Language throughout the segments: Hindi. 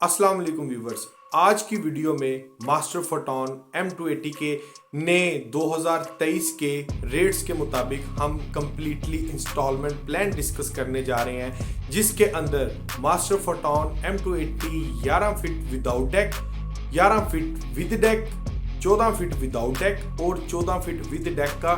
अस्सलाम वालेकुम व्यूवर्स। आज की वीडियो में मास्टर फोटोन M280 के नए 2023 के रेट्स के मुताबिक हम कंप्लीटली इंस्टॉलमेंट प्लान डिस्कस करने जा रहे हैं, जिसके अंदर master photon M280 11 feet without deck, 11 feet with deck, 14 feet without deck और 14 फीट विद डेक का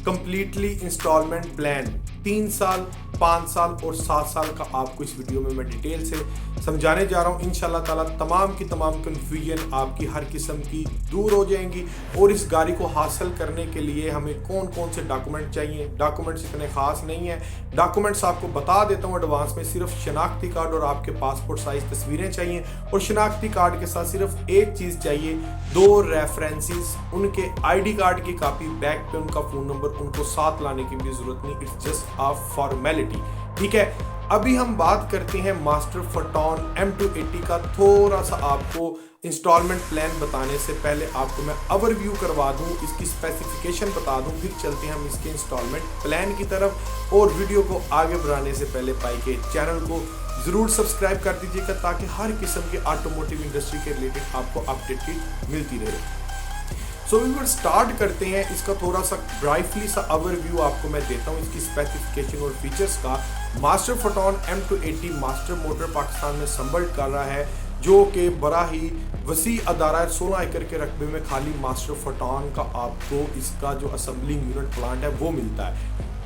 कंप्लीटली इंस्टॉलमेंट प्लान 3 साल, 5 साल और 7 साल का आपको इस वीडियो में मैं डिटेल से समझाने जा रहा हूँ। इंशाल्लाह ताला तमाम की तमाम कन्फ्यूजन आपकी हर किस्म की दूर हो जाएंगी। और इस गाड़ी को हासिल करने के लिए हमें कौन कौन से डॉक्यूमेंट चाहिए, डॉक्यूमेंट्स इतने खास नहीं है। डॉक्यूमेंट्स आपको बता देता हूँ एडवांस में, सिर्फ शनाख्ती कार्ड और आपके पासपोर्ट साइज तस्वीरें चाहिए। और शनाख्ती कार्ड के साथ सिर्फ एक चीज़ चाहिए, 2 रेफरेंसेस, उनके ID कार्ड की कापी, बैक पे उनका फ़ोन नंबर, उनको साथ लाने की भी ज़रूरत नहीं, इट्स जस्ट अ फॉर्मेलिटी। ठीक है, अभी हम बात करते हैं मास्टर फोटोन M280 का। थोड़ा सा आपको इंस्टॉलमेंट प्लान बताने से पहले आपको मैं ओवरव्यू करवा दूं, इसकी स्पेसिफिकेशन बता दूं, फिर चलते हैं हम इसके इंस्टॉलमेंट प्लान की तरफ। और वीडियो को आगे बढ़ाने से पहले पाई के चैनल को ज़रूर सब्सक्राइब कर दीजिएगा, ताकि हर किस्म के ऑटोमोटिव इंडस्ट्री के रिलेटेड आपको अपडेट मिलती रहे। सो वी स्टार्ट करते हैं। इसका थोड़ा सा ब्राइटली सा ओवरव्यू आपको मैं देता हूँ इसकी स्पेसिफिकेशन और फीचर्स का। Master photon M280 master motor Pakistan में संबल्ड कर रहा है, जो कि बड़ा ही वसी अदारा है। 16 एकड़ के रकबे में खाली मास्टर फोटोन का आपको इसका जो असम्बलिंग यूनिट प्लांट है वो मिलता है।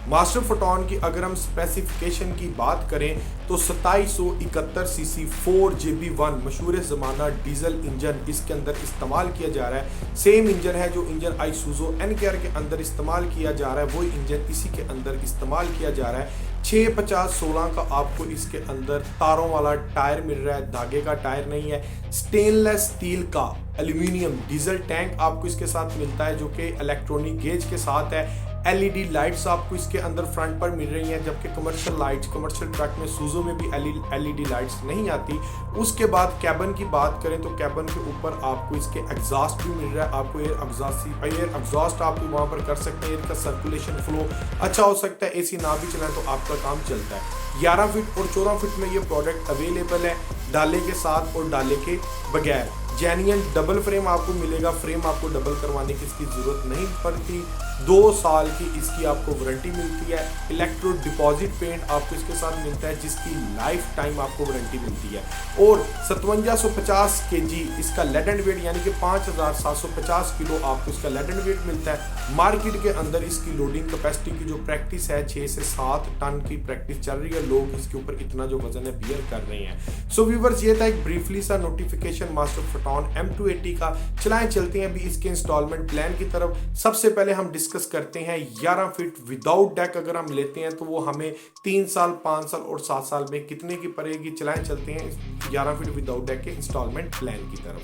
मास्टर फोटोन की अगर हम स्पेसिफिकेशन की बात करें तो 2771 सीसी 4GB1 मशहूर ज़माना डीजल इंजन इसके अंदर इस्तेमाल किया जा रहा है। सेम इंजन है जो इंजन आइसूज़ो NKR के अंदर इस्तेमाल किया जा रहा है, वही इंजन इसी के अंदर इस्तेमाल किया जा रहा है। 650/16 का आपको इसके अंदर तारों वाला टायर मिल रहा है, धागे का टायर नहीं है। स्टेनलेस स्टील का एल्यूमिनियम डीजल टैंक आपको इसके साथ मिलता है, जो कि इलेक्ट्रॉनिक गेज के साथ है। LED लाइट्स आपको इसके अंदर फ्रंट पर मिल रही हैं, जबकि कमर्शियल लाइट्स, कमर्शियल ट्रक में सूजो में भी LED लाइट्स नहीं आती। उसके बाद कैबन की बात करें तो कैबन के ऊपर आपको इसके एग्जॉस्ट भी मिल रहा है। आपको एयर एग्जॉस्ट आप वहाँ पर कर सकते हैं। एयर का सर्कुलेशन फ्लो अच्छा हो सकता है। AC ना भी चलाएं तो आपका काम चलता है। 11 फीट और 14 फीट में ये प्रोडक्ट अवेलेबल है, डाले के साथ और डाले के बगैर। जेन्युइन डबल फ्रेम आपको मिलेगा, फ्रेम आपको डबल करवाने की इसकी ज़रूरत नहीं पड़ती। 2 साल की इसकी आपको वारंटी मिलती है। इलेक्ट्रो डिपॉजिट पेंट आपको इसके साथ मिलता है, जिसकी लाइफ टाइम आपको वारंटी मिलती है। और 5750 kg इसका लेड एंड वेट, यानी कि 5750 किलो आपको इसका लेड एंड वेट मिलता है। मार्केट के अंदर इसकी लोडिंग कैपेसिटी की जो प्रैक्टिस है 6 से 7 टन की प्रैक्टिस चल रही है। लोग इसके ऊपर इतना जो वजन है बियर कर रहे हैं। सो व्यूअर्स, ये था एक ब्रीफली सा नोटिफिकेशन मास्टर फोटोन M280 का। चलाएं चलते हैं अभी इसके इंस्टॉलमेंट प्लान की तरफ। सबसे पहले हम डिस्कस करते हैं 11 फीट विदाउट डेक अगर हम लेते हैं तो वो हमें 3 साल, 5 साल और 7 साल में कितने की पड़ेगी। चलाएं चलते हैं 11 फीट विदाउट डेक के इंस्टॉलमेंट प्लान की तरफ।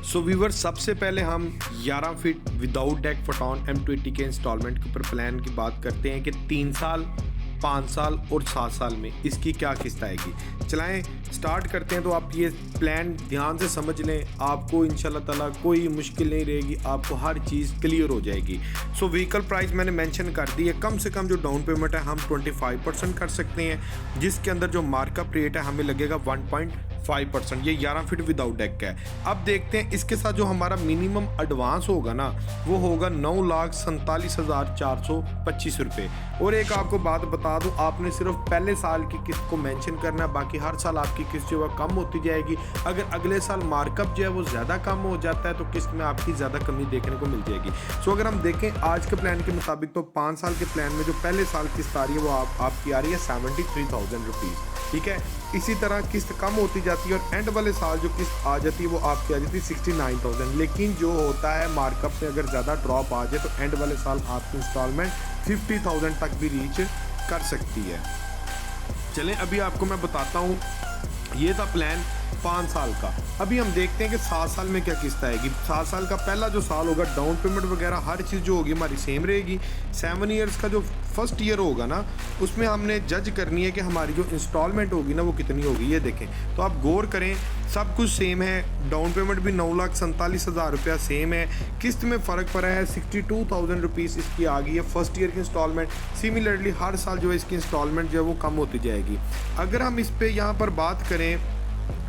सो व्यूअर, सबसे पहले हम 11 feet without deck photon M280 के इंस्टॉलमेंट के ऊपर प्लान की बात करते हैं कि 3 साल, 5 साल और 7 साल में इसकी क्या किस्त आएगी। चलाएं स्टार्ट करते हैं। तो आप ये प्लान ध्यान से समझ लें, आपको इंशाल्लाह ताला कोई मुश्किल नहीं रहेगी, आपको हर चीज़ क्लियर हो जाएगी। सो व्हीकल प्राइस मैंने मेंशन कर दी है। कम से कम जो डाउन पेमेंट है हम 25% कर सकते हैं, जिसके अंदर जो मार्कअप रेट है हमें लगेगा 1.5%। ये 11 फीट विदाउट डेक का है। अब देखते हैं इसके साथ जो हमारा मिनिमम एडवांस होगा ना, वो होगा 9,47,425 रुपये। और एक आपको बात बता दूं, आपने सिर्फ पहले साल की किस्त को मेंशन करना है, बाकी हर साल आपकी किस्त जो है कम होती जाएगी। अगर अगले साल मार्कअप जो है वो ज़्यादा कम हो जाता है तो किस्त में आपकी ज़्यादा कमी देखने को मिल जाएगी। सो अगर हम देखें आज के प्लान के मुताबिक तो 5 साल के प्लान में जो पहले साल किस्त आ रही है वो आपकी आ रही है 73,000 रुपीज़। ठीक है, इसी तरह किस्त कम होती जाती है और एंड वाले साल जो किस्त आ जाती है वो आपकी आ जाती है 69,000। लेकिन जो होता है मार्कअप में अगर ज़्यादा ड्रॉप आ जाए तो एंड वाले साल आपकी इंस्टॉलमेंट 50,000 तक भी रीच कर सकती है। चलें अभी आपको मैं बताता हूँ, ये था प्लान 5 साल का। अभी हम देखते हैं कि 7 साल में क्या किस्त आएगी। 7 साल का पहला जो साल होगा, डाउन पेमेंट वगैरह हर चीज़ जो होगी हमारी सेम रहेगी। 7 ईयर्स का जो फर्स्ट ईयर होगा ना, उसमें हमने जज करनी है कि हमारी जो इंस्टॉलमेंट होगी ना वो कितनी होगी। ये देखें तो आप गौर करें, सब कुछ सेम है। डाउन पेमेंट भी 9,47,000 रुपया सेम है। किस्त में फ़र्क पड़ा है 62,000 रुपीज़ इसकी आ गई है फर्स्ट ईयर की इंस्टॉलमेंट। सिमिलरली हर साल जो है इसकी इंस्टॉलमेंट जो है वो कम होती जाएगी। अगर हम इस पर यहाँ पर बात करें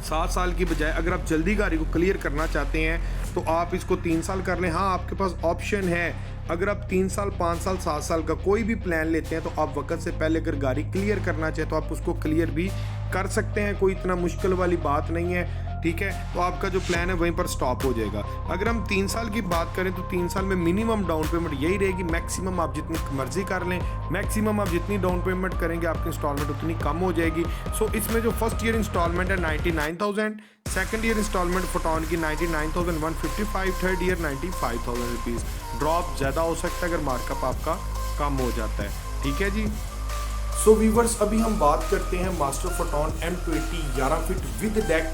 7 साल की बजाय अगर आप जल्दी गाड़ी को क्लियर करना चाहते हैं तो आप इसको 3 साल कर लें। हाँ, आपके पास ऑप्शन है, अगर आप 3 साल, 5 साल, 7 साल का कोई भी प्लान लेते हैं तो आप वक्त से पहले अगर गाड़ी क्लियर करना चाहें तो आप उसको क्लियर भी कर सकते हैं, कोई इतना मुश्किल वाली बात नहीं है। ठीक है, तो आपका जो प्लान है वहीं पर स्टॉप हो जाएगा। अगर हम 3 साल की बात करें तो 3 साल में मिनिमम डाउन पेमेंट यही रहेगी, मैक्सिमम आप जितनी मर्जी कर लें, मैक्सिमम आप जितनी डाउन पेमेंट करेंगे आपकी इंस्टॉलमेंट उतनी कम हो जाएगी। सो इसमें जो फर्स्ट ईयर इंस्टॉलमेंट है 99,000, सेकंड ईयर इंस्टॉलमेंट फोटोन की 99,155, थर्ड ईयर 95,000 रुपीज़। ड्रॉप ज़्यादा हो सकता है अगर मार्कअप आपका कम हो जाता है। ठीक है जी। सो व्यूवर्स, अभी हम बात करते हैं master photon M280 11 feet with deck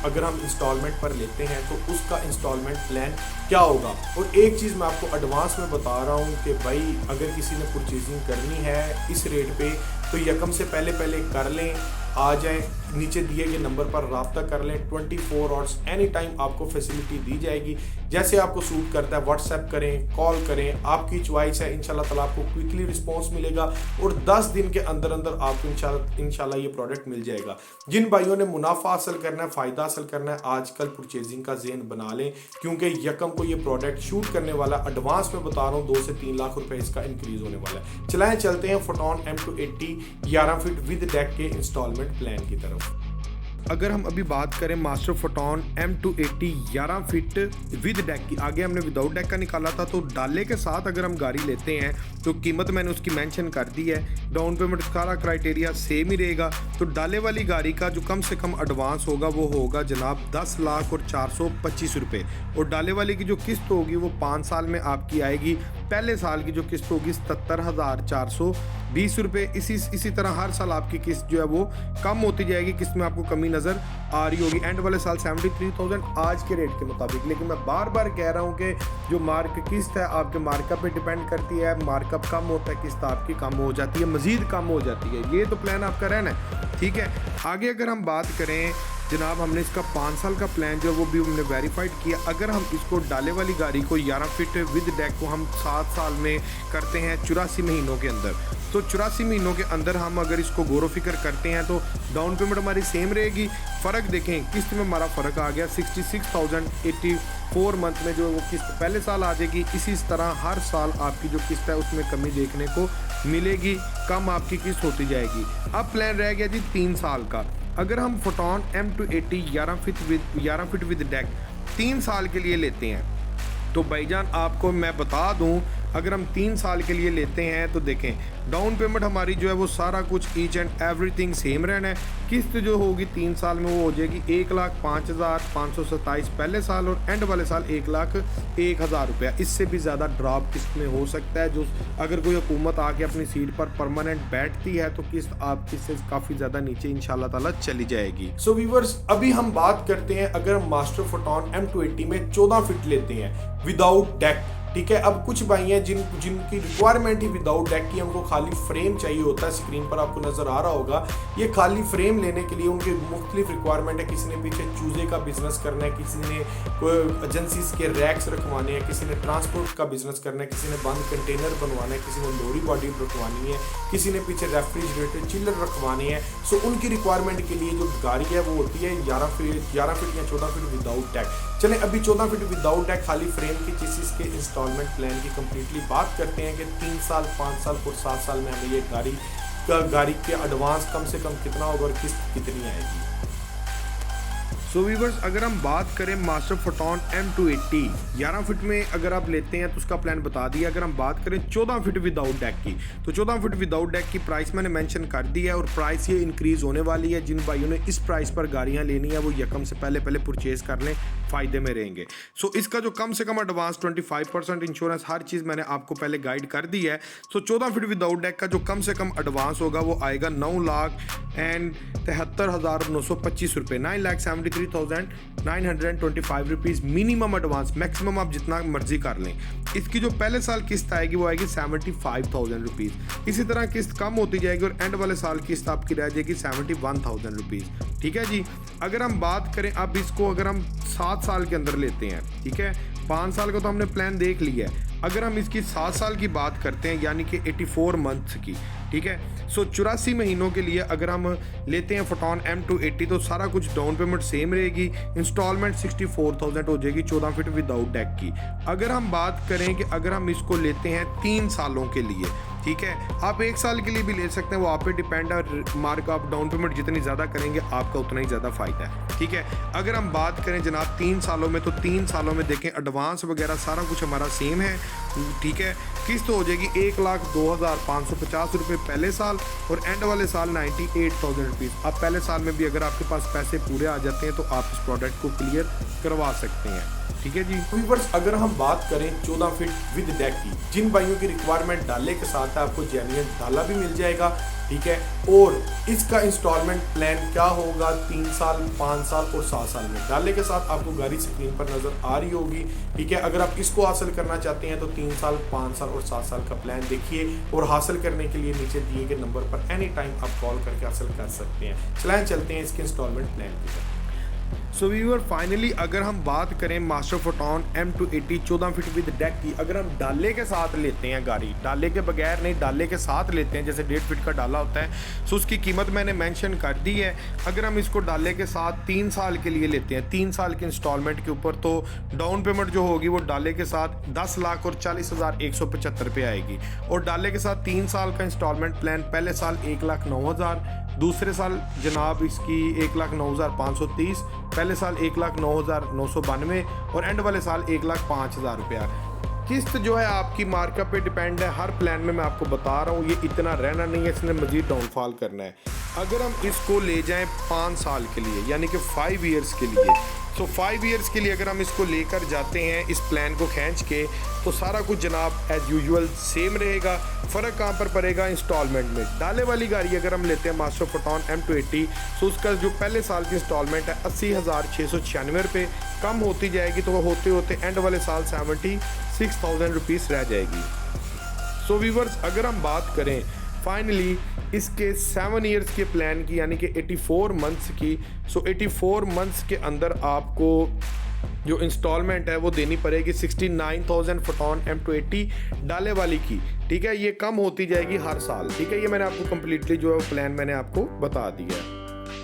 अगर हम इंस्टॉलमेंट पर लेते हैं तो उसका इंस्टॉलमेंट प्लान क्या होगा। और एक चीज़ मैं आपको एडवांस में बता रहा हूँ कि भाई अगर किसी ने परचेजिंग करनी है इस रेट पे तो यकम से पहले कर लें, आ जाएं, नीचे दिए गए नंबर पर रब्ता कर लें। 24 आवर्स एनी टाइम आपको फैसिलिटी दी जाएगी, जैसे आपको सूट करता है व्हाट्सएप करें, कॉल करें, आपकी चॉइस है। इंशाल्लाह ताला आपको क्विकली रिस्पांस मिलेगा और 10 दिन के अंदर आपको इंशाल्लाह ये प्रोडक्ट मिल जाएगा। जिन भाइयों ने मुनाफा हासिल करना है, फ़ायदा हासिल करना है, आजकल परचेजिंग का ज़हन बना लें, क्योंकि यकम को ये प्रोडक्ट शूट करने वाला, एडवांस में बता रहा हूँ 2 से 3 लाख रुपए इसका इंक्रीज होने वाला है। चलाएं, चलते हैं photon M280 11 feet with deck के इंस्टॉलमेंट प्लान की तरफ। अगर हम अभी बात करें master photon M280 11 feet with deck की, आगे हमने विदाउट डेक का निकाला था, तो डाले के साथ अगर हम गाड़ी लेते हैं तो कीमत मैंने उसकी मेंशन कर दी है। डाउन पेमेंट सारा क्राइटेरिया सेम ही रहेगा। तो डाले वाली गाड़ी का जो कम से कम एडवांस होगा वो होगा जनाब 10,425 रुपये, और डाले वाली की जो किस्त होगी वो 5 साल में आपकी आएगी। पहले साल की जो किस्त होगी 77,420 रुपये। इसी तरह हर साल आपकी किस्त जो है वो कम होती जाएगी, किस्त में आपको कमी नज़र आ रही होगी। एंड वाले साल 73,000 आज के रेट के मुताबिक। लेकिन मैं बार बार कह रहा हूँ कि जो किस्त है आपके मार्कअप पे डिपेंड करती है, मार्कअप कम होता है किस्त आपकी कम हो जाती है, मज़ीद कम हो जाती है। ये तो प्लान आपका रहना है। ठीक है, आगे अगर हम बात करें जनाब, हमने इसका 5 साल का प्लान जो है वो भी हमने वेरीफाइड किया। अगर हम इसको डाले वाली गाड़ी को 11 फीट विद डेक को हम 7 साल में करते हैं 84 महीनों के अंदर, तो 84 महीनों के अंदर हम अगर इसको गौर फिक्र करते हैं तो डाउन पेमेंट हमारी सेम रहेगी। फ़र्क देखें, किस्त में हमारा फ़र्क आ गया 66,084 मंथ में जो वो किस्त पहले साल आ जाएगी। इसी तरह हर साल आपकी जो किस्त है उसमें कमी देखने को मिलेगी, कम आपकी किस्त होती जाएगी। अब प्लान रह गया जी 3 साल का। अगर हम photon M280 11 feet with deck 3 साल के लिए लेते हैं तो भाईजान आपको मैं बता दूं, अगर हम 3 साल के लिए लेते हैं तो देखें डाउन पेमेंट हमारी जो है वो सारा कुछ ईच एंड एवरीथिंग सेम रहना है। किस्त जो होगी 3 साल में वो हो जाएगी 1,05,527 पहले साल, और एंड वाले साल 1,01,000 रुपया। इससे भी ज़्यादा ड्रॉप किस्त में हो सकता है। जो अगर कोई हुकूमत आके अपनी सीट पर परमानेंट बैठती है तो किस्त आपकी से काफ़ी ज़्यादा नीचे इंशाल्लाह ताला चली जाएगी। सो व्यूअर्स, अभी हम बात करते हैं अगर हम मास्टर फोटोन M280 में 14 फीट लेते हैं विदाउट डेक। ठीक है, अब कुछ भाई हैं जिनकी रिक्वायरमेंट ही विदाउट डेक की, उनको खाली फ्रेम चाहिए होता है। स्क्रीन पर आपको नजर आ रहा होगा, ये खाली फ्रेम लेने के लिए उनके मुख्तलिफ रिक्वायरमेंट है। किसी ने पीछे चूजे का बिजनेस करना है, किसी ने एजेंसीज के रैक्स रखवाने हैं, किसी ने ट्रांसपोर्ट का बिजनेस करना है, किसी ने बंद कंटेनर बनवाना है, किसी ने लोरी बॉडी रखवानी है, किसी ने पीछे रेफ्रिजरेटर चिल्लर रखवानी है। सो उनकी रिक्वायरमेंट के लिए जो गाड़ी है वो होती है 11 फीट या 14 फीट विदाउट डेक। चलें, अभी 14 फीट विदाउट डेक खाली फ्रेम की चीज़ के इंस्टॉलमेंट प्लान की कंप्लीटली बात करते हैं कि 3 साल, 5 साल और 7 साल में हमें ये गाड़ी के एडवांस कम से कम कितना होगा और किस्त कितनी आएगी। सो व्यूअर्स, अगर हम बात करें मास्टर फोटोन M280 11 फीट में अगर आप लेते हैं तो उसका प्लान बता दिया। अगर हम बात करें 14 फीट विदाउट डेक की, तो 14 फीट विदाउट डेक की प्राइस मैंने मेंशन कर दी है, और प्राइस ये इंक्रीज़ होने वाली है। जिन भाइयों ने इस प्राइस पर गाड़ियां लेनी है वो यकम से पहले परचेज कर लें, फ़ायदे में रहेंगे। सो इसका जो कम से कम एडवांस 25% इंश्योरेंस, हर चीज़ मैंने आपको पहले गाइड कर दी है। सो 14 फीट विदाउट डेक का जो कम से कम एडवांस होगा वो आएगा 9,73,925 रुपये, 9,73,925 रुपीज़ मिनिमम एडवांस। मैक्सिमम आप जितना मर्जी कर लें। इसकी जो पहले साल किस्त आएगी वो आएगी 75,000 रुपीज़। इसी तरह किस्त कम होती जाएगी और एंड वाले साल किस्त आपकी रह जाएगी 71,000 रुपीज़। ठीक है जी। अगर हम बात करें अब इसको, अगर हम 7 साल के अंदर लेते हैं, ठीक है, 5 साल का तो हमने प्लान देख लिया है। अगर हम इसकी 7 साल की बात करते हैं यानी कि 84 मंथ्स की, ठीक है। सो 84 महीनों के लिए अगर हम लेते हैं फोटोन M280 तो सारा कुछ डाउन पेमेंट सेम रहेगी, इंस्टॉलमेंट 64,000 हो जाएगी 14 फीट विदाउट डेक की। अगर हम बात करें कि अगर हम इसको लेते हैं 3 सालों के लिए, ठीक है, आप 1 साल के लिए भी ले सकते हैं, वो आप पे डिपेंड है। मार्क आप डाउन पेमेंट जितनी ज़्यादा करेंगे आपका उतना ही ज़्यादा फ़ायदा है, ठीक है। अगर हम बात करें जनाब 3 सालों में, तो 3 सालों में देखें एडवांस वगैरह सारा कुछ हमारा सेम है, ठीक है। किस्त हो जाएगी 1,02,550 रुपये पहले साल और एंड वाले साल 98,000 रुपीज़। अब पहले साल में भी अगर आपके पास पैसे पूरे आ जाते हैं तो आप इस प्रोडक्ट को क्लियर करवा सकते हैं, ठीक है जी। व्यूअर्स, अगर हम बात करें 14 फीट विद डेक की, जिन भाइयों की रिक्वायरमेंट डाले के साथ है, आपको जेन्युइन डाला भी मिल जाएगा, ठीक है। और इसका इंस्टॉलमेंट प्लान क्या होगा 3 साल, 5 साल और 7 साल में। डाले के साथ आपको गाड़ी स्क्रीन पर नजर आ रही होगी, ठीक है। अगर आप इसको हासिल करना चाहते हैं तो 3 साल, 5 साल और 7 साल का प्लान देखिए, और हासिल करने के लिए नीचे दिए गए नंबर पर एनी टाइम आप कॉल करके हासिल कर सकते हैं। चलाएं चलते हैं इसके इंस्टॉलमेंट प्लान की तरफ। सो व्यूअर, फाइनली अगर हम बात करें master photon M280 14 feet with deck की, अगर हम डाले के साथ लेते हैं गाड़ी, डाले के बगैर नहीं, डाले के साथ लेते हैं, जैसे 1.5 फीट का डाला होता है, सो उसकी कीमत मैंने मेंशन कर दी है। अगर हम इसको डाले के साथ 3 साल के लिए लेते हैं, 3 साल के इंस्टॉलमेंट के ऊपर, तो डाउन पेमेंट जो होगी वो डाले के साथ 10,40,175 रुपये आएगी। और डाले के साथ 3 साल का इंस्टॉलमेंट प्लान, पहले साल 1,09,000, दूसरे साल जनाब इसकी 1,09,530, पहले साल 1,09,992 और एंड वाले साल 1,05,000 रुपया। किस्त जो है आपकी मार्कअप पे डिपेंड है। हर प्लान में मैं आपको बता रहा हूँ ये इतना रहना नहीं है, इसने मज़ीद डाउनफॉल करना है। अगर हम इसको ले जाएं 5 साल के लिए, यानी कि 5 ईयर्स के लिए, तो 5 ईयर्स के लिए अगर हम इसको लेकर जाते हैं इस प्लान को खींच के, तो सारा कुछ जनाब एज यूजुअल सेम रहेगा। फ़र्क कहाँ पर पड़ेगा? इंस्टॉलमेंट में। डाले वाली गाड़ी अगर हम लेते हैं मास्टर फोटोन M280, तो उसका जो पहले साल की इंस्टॉलमेंट है 80,696 रुपये, कम होती जाएगी, तो होते होते एंड वाले साल 76,000 रुपीज़ रह जाएगी। सो व्यूअर्स, अगर हम बात करें फाइनली इसके 7 ईयर्स के प्लान की, यानी कि 84 मंथ्स की, सो 84 मंथ्स के अंदर आपको जो इंस्टॉलमेंट है वो देनी पड़ेगी 69,000 फोटोन M280 डाले वाली की, ठीक है। ये कम होती जाएगी हर साल, ठीक है। ये मैंने आपको कम्प्लीटली जो है प्लान मैंने आपको बता दिया है।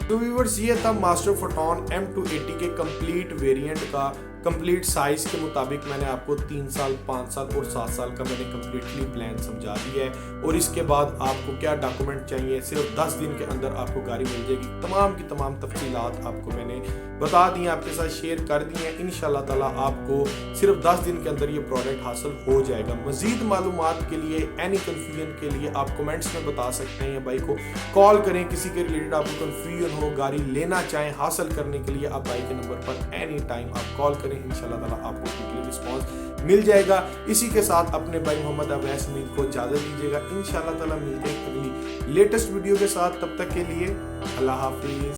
तो व्यूअर्स, ये था मास्टर फोटोन M280 के कंप्लीट वेरिएंट का कंप्लीट साइज के मुताबिक मैंने आपको 3 साल, 5 साल और 7 साल का मैंने कंप्लीटली प्लान समझा दिया है। और इसके बाद आपको क्या डॉक्यूमेंट चाहिए, सिर्फ 10 दिन के अंदर आपको गाड़ी मिल जाएगी। तमाम की तमाम तफसीलात आपको मैंने बता दी हैं, आपके साथ शेयर कर दी हैं। इंशाल्लाह ताला आपको सिर्फ 10 दिन के अंदर ये प्रोडक्ट हासिल हो जाएगा। मजीद मालूमात के लिए, एनी कन्फ्यूजन के लिए आप कमेंट्स में बता सकते हैं या भाई को कॉल करें। किसी के रिलेटेड आपको कन्फ्यूजन हो, गाड़ी लेना चाहें हासिल करने के लिए, आप भाई के नंबर पर एनी टाइम आप कॉल करें। इंशाल्लाह ताला आपको क्विकली रिस्पांस मिल जाएगा। इसी के साथ अपने भाई मोहम्मद अवैस मीर को इजाजत दीजिएगा। इंशाल्लाह ताला मिलते हैं अगली लेटेस्ट वीडियो के साथ। तब तक के लिए अल्लाह हाफिज।